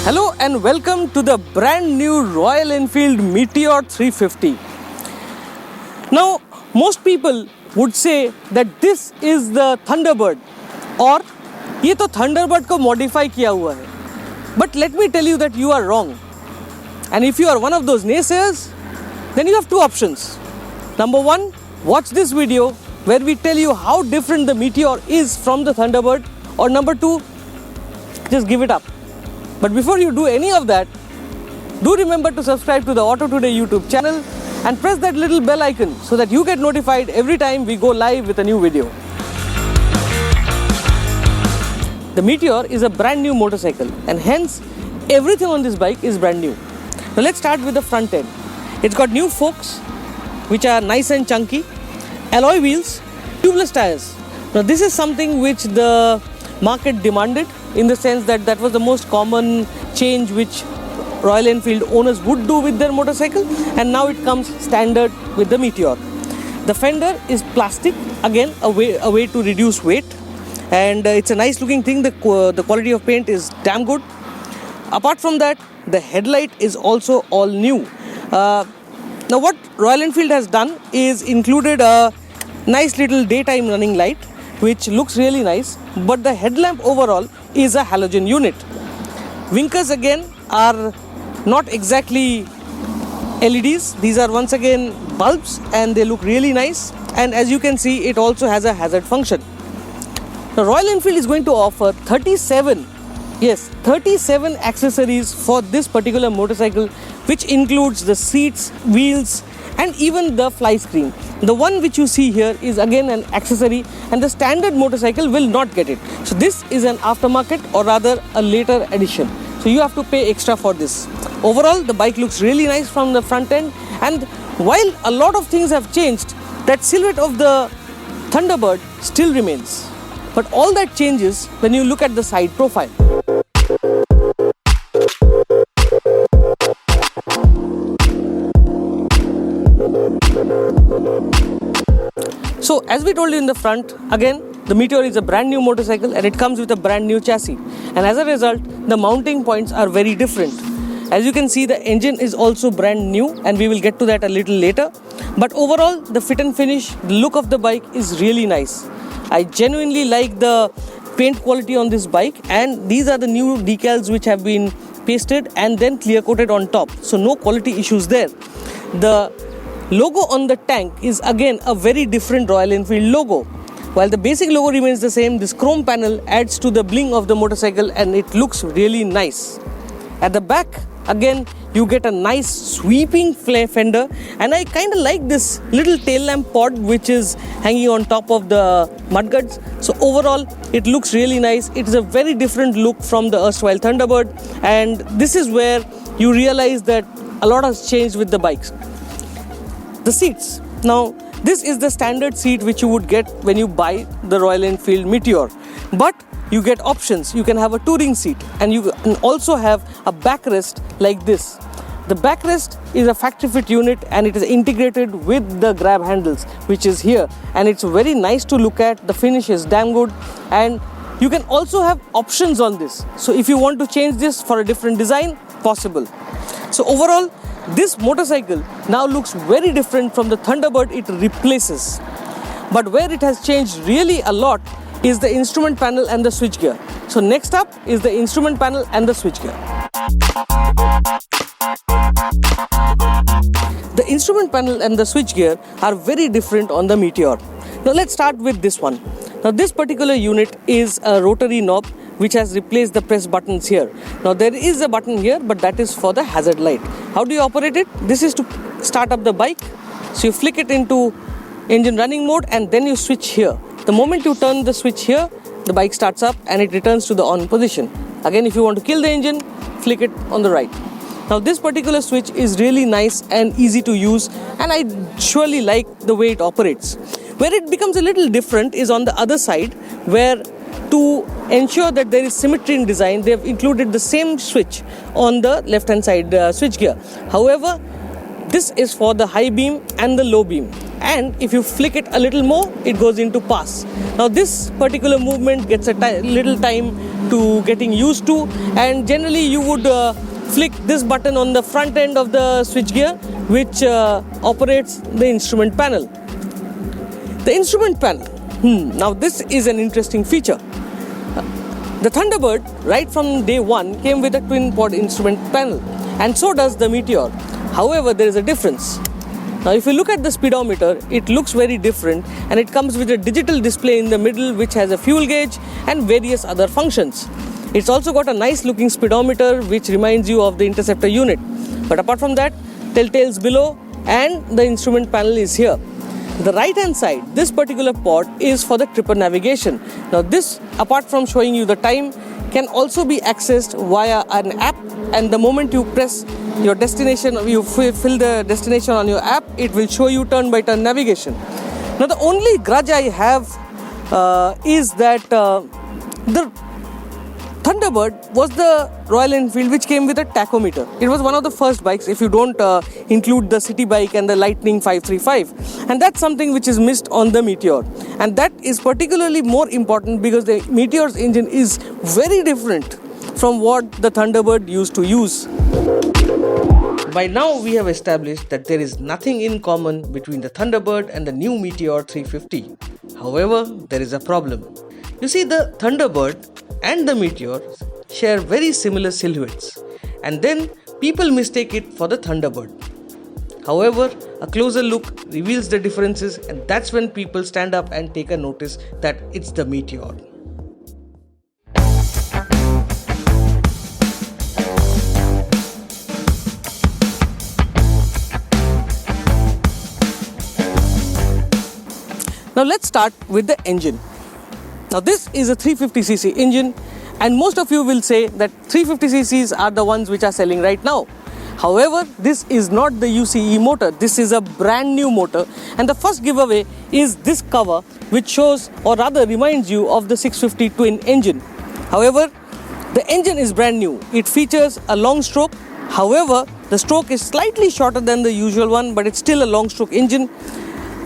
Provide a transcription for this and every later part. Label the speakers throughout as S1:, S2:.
S1: Hello and welcome to the brand new Royal Enfield Meteor 350. Now, most people would say that this is the Thunderbird और ये तो Thunderbird को modify किया हुआ है. But let me tell you that you are wrong. And if you are one of those naysayers, then you have two options. Number one, watch this video where we tell you how different the Meteor is from the Thunderbird, or number two, just give it up. But before you do any of that, do remember to subscribe to the Auto Today YouTube channel and press that little bell icon so that you get notified every time we go live with a new video. The Meteor is a brand new motorcycle and hence everything on this bike is brand new. Now let's start with the front end. It's got new forks which are nice and chunky, alloy wheels, tubeless tires. Now this is something which the market demanded, in the sense that that was the most common change which Royal Enfield owners would do with their motorcycle, and now it comes standard with the Meteor. The fender is plastic, again a way to reduce weight, and it's a nice looking thing. The quality of paint is damn good. Apart from that, the headlight is also all new. Now what Royal Enfield has done is included a nice little daytime running light which looks really nice, but the headlamp overall is a halogen unit. Winkers again are not exactly LEDs, these are once again bulbs and they look really nice, and as you can see it also has a hazard function. Now Royal Enfield is going to offer 37 accessories for this particular motorcycle, which includes the seats, wheels and even the fly screen. The one which you see here is again an accessory, and the standard motorcycle will not get it. So this is an aftermarket, or rather a later addition. So you have to pay extra for this. Overall, the bike looks really nice from the front end, and while a lot of things have changed, that silhouette of the Thunderbird still remains. But all that changes when you look at the side profile. So as we told you in the front, again the Meteor is a brand new motorcycle and it comes with a brand new chassis, and as a result the mounting points are very different. As you can see, the engine is also brand new and we will get to that a little later, but overall the fit and finish, the look of the bike is really nice. I genuinely like the paint quality on this bike, and these are the new decals which have been pasted and then clear coated on top, so no quality issues there. The logo on the tank is again a very different Royal Enfield logo. While the basic logo remains the same, this chrome panel adds to the bling of the motorcycle and it looks really nice. At the back, again you get a nice sweeping fender, and I kind of like this little tail lamp pod which is hanging on top of the mudguards. So overall it looks really nice. It is a very different look from the erstwhile Thunderbird, and this is where you realize that a lot has changed with the bikes. The seats. Now this is the standard seat which you would get when you buy the Royal Enfield Meteor, but you get options. You can have a touring seat and you can also have a backrest like this. The backrest is a factory fit unit and it is integrated with the grab handles which is here, and it's very nice to look at. The finish is damn good, and you can also have options on this. So if you want to change this for a different design, possible. So overall, this motorcycle now looks very different from the Thunderbird it replaces. But where it has changed really a lot is the instrument panel and the switchgear. So next up is the instrument panel and the switchgear. The instrument panel and the switchgear are very different on the Meteor. Now let's start with this one. Now this particular unit is a rotary knob which has replaced the press buttons here. Now there is a button here, but that is for the hazard light. How do you operate it? This is to start up the bike. So you flick it into engine running mode and then you switch here. The moment you turn the switch here, the bike starts up and it returns to the on position. Again, if you want to kill the engine, flick it on the right. Now this particular switch is really nice and easy to use, and I surely like the way it operates. Where it becomes a little different is on the other side, where to ensure that there is symmetry in design, they have included the same switch on the left hand side switch gear. However, This is for the high beam and the low beam. And if you flick it a little more, it goes into pass. Now this particular movement gets a little time to getting used to, and generally you would flick this button on the front end of the switchgear, which operates the instrument panel. The instrument panel. Now this is an interesting feature. The Thunderbird, right from day one, came with a twin pod instrument panel, and so does the Meteor. However, there is a difference. Now if you look at the speedometer, it looks very different, and it comes with a digital display in the middle which has a fuel gauge and various other functions. It's also got a nice looking speedometer which reminds you of the interceptor unit. But apart from that, telltales below and the instrument panel is here. The right hand side, this particular pod is for the tripper navigation. Now this, apart from showing you the time, can also be accessed via an app, and the moment you press your destination, you fill the destination on your app, it will show you turn by turn navigation. Now the only grudge I have is that the Thunderbird was the Royal Enfield which came with a tachometer. It was one of the first bikes, if you don't include the city bike and the Lightning 535, and that's something which is missed on the Meteor, and that is particularly more important because the Meteor's engine is very different from what the Thunderbird used to use. By now we have established that there is nothing in common between the Thunderbird and the new Meteor 350. However, there is a problem. You see, the Thunderbird and the Meteor share very similar silhouettes, and then people mistake it for the Thunderbird. However, a closer look reveals the differences, and that's when people stand up and take a notice that it's the Meteor. Now let's start with the engine. Now this is a 350cc engine, and most of you will say that 350cc's are the ones which are selling right now. However, this is not the UCE motor. This is a brand new motor, and the first giveaway is this cover which shows, or rather reminds you of the 650 twin engine. However, the engine is brand new. It features a long stroke. However, the stroke is slightly shorter than the usual one, but it's still a long stroke engine.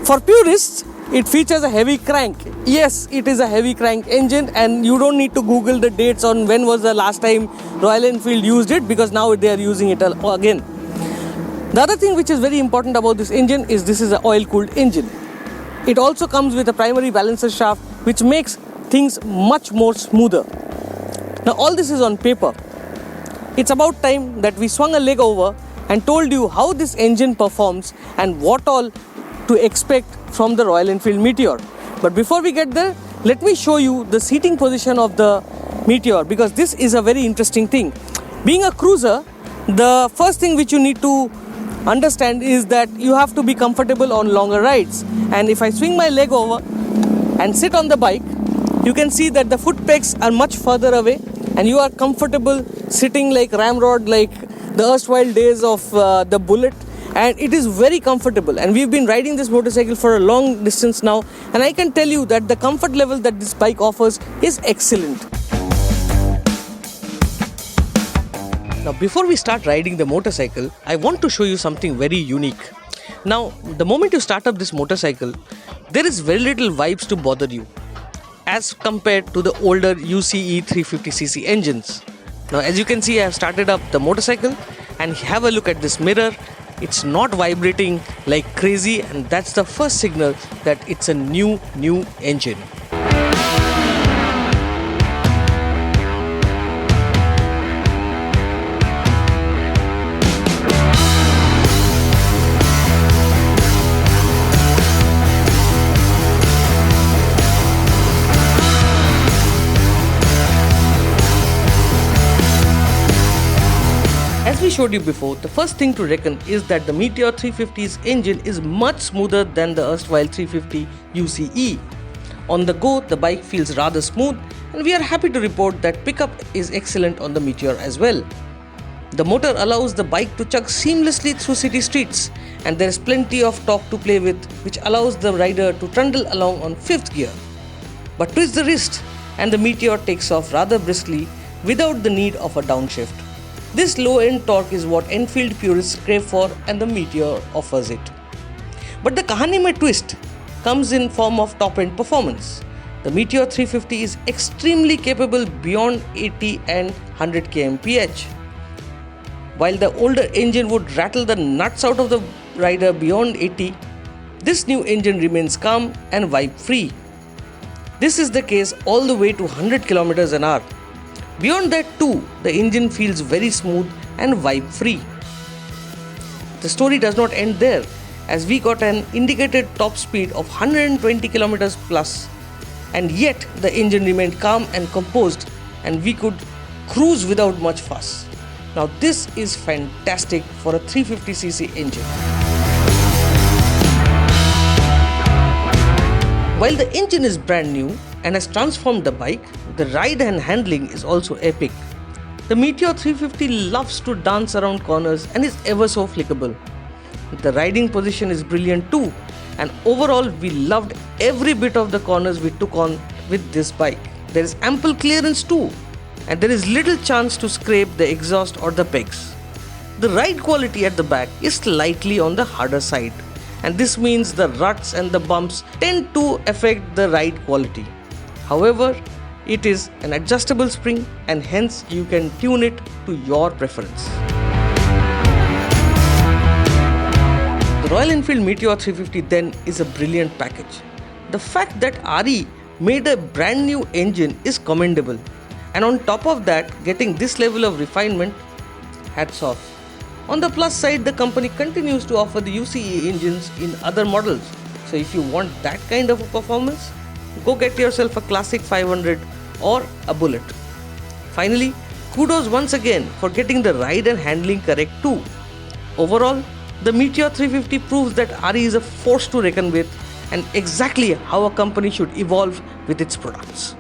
S1: For purists, it features a heavy crank. Yes, it is a heavy crank engine, and you don't need to Google the dates on when was the last time Royal Enfield used it, because now they are using it again. The other thing which is very important about this engine is this is an oil-cooled engine. It also comes with a primary balancer shaft which makes things much more smoother. Now all this is on paper. It's about time that we swung a leg over and told you how this engine performs and what all to expect from the Royal Enfield Meteor. But before we get there, let me show you the seating position of the Meteor, because this is a very interesting thing. Being a cruiser, the first thing which you need to understand is that you have to be comfortable on longer rides. And if I swing my leg over and sit on the bike, you can see that the foot pegs are much further away, and you are comfortable sitting like ramrod, like the erstwhile days of the Bullet. And it is very comfortable, and we've been riding this motorcycle for a long distance now, and I can tell you that the comfort level that this bike offers is excellent. Now before we start riding the motorcycle, I want to show you something very unique. Now the moment you start up this motorcycle, there is very little vibes to bother you as compared to the older UCE 350cc engines. Now as you can see, I have started up the motorcycle, and have a look at this mirror. It's not vibrating like crazy, and that's the first signal that it's a new engine. As we showed you before, the first thing to reckon is that the Meteor 350's engine is much smoother than the erstwhile 350 UCE. On the go, the bike feels rather smooth, and we are happy to report that pickup is excellent on the Meteor as well. The motor allows the bike to chug seamlessly through city streets, and there is plenty of torque to play with, which allows the rider to trundle along on 5th gear. But twist the wrist, and the Meteor takes off rather briskly without the need of a downshift. This low-end torque is what Enfield purists crave for, and the Meteor offers it. But the kahani mein twist comes in form of top-end performance. The Meteor 350 is extremely capable beyond 80 and 100 kmph. While the older engine would rattle the nuts out of the rider beyond 80, this new engine remains calm and vibe-free. This is the case all the way to 100 km an hour. Beyond that too, the engine feels very smooth and vibe-free. The story does not end there, as we got an indicated top speed of 120 km plus, and yet the engine remained calm and composed, and we could cruise without much fuss. Now this is fantastic for a 350cc engine. While the engine is brand new and has transformed the bike, the ride and handling is also epic. The Meteor 350 loves to dance around corners and is ever so flickable. The riding position is brilliant too, and overall we loved every bit of the corners we took on with this bike. There is ample clearance too, and there is little chance to scrape the exhaust or the pegs. The ride quality at the back is slightly on the harder side, and this means the ruts and the bumps tend to affect the ride quality. However, it is an adjustable spring, and hence you can tune it to your preference. The Royal Enfield Meteor 350 then is a brilliant package. The fact that RE made a brand new engine is commendable, and on top of that, getting this level of refinement, hats off. On the plus side, the company continues to offer the UCE engines in other models. So if you want that kind of a performance, go get yourself a classic 500 or a Bullet. Finally, kudos once again for getting the ride and handling correct too. Overall, the Meteor 350 proves that RE is a force to reckon with, and exactly how a company should evolve with its products.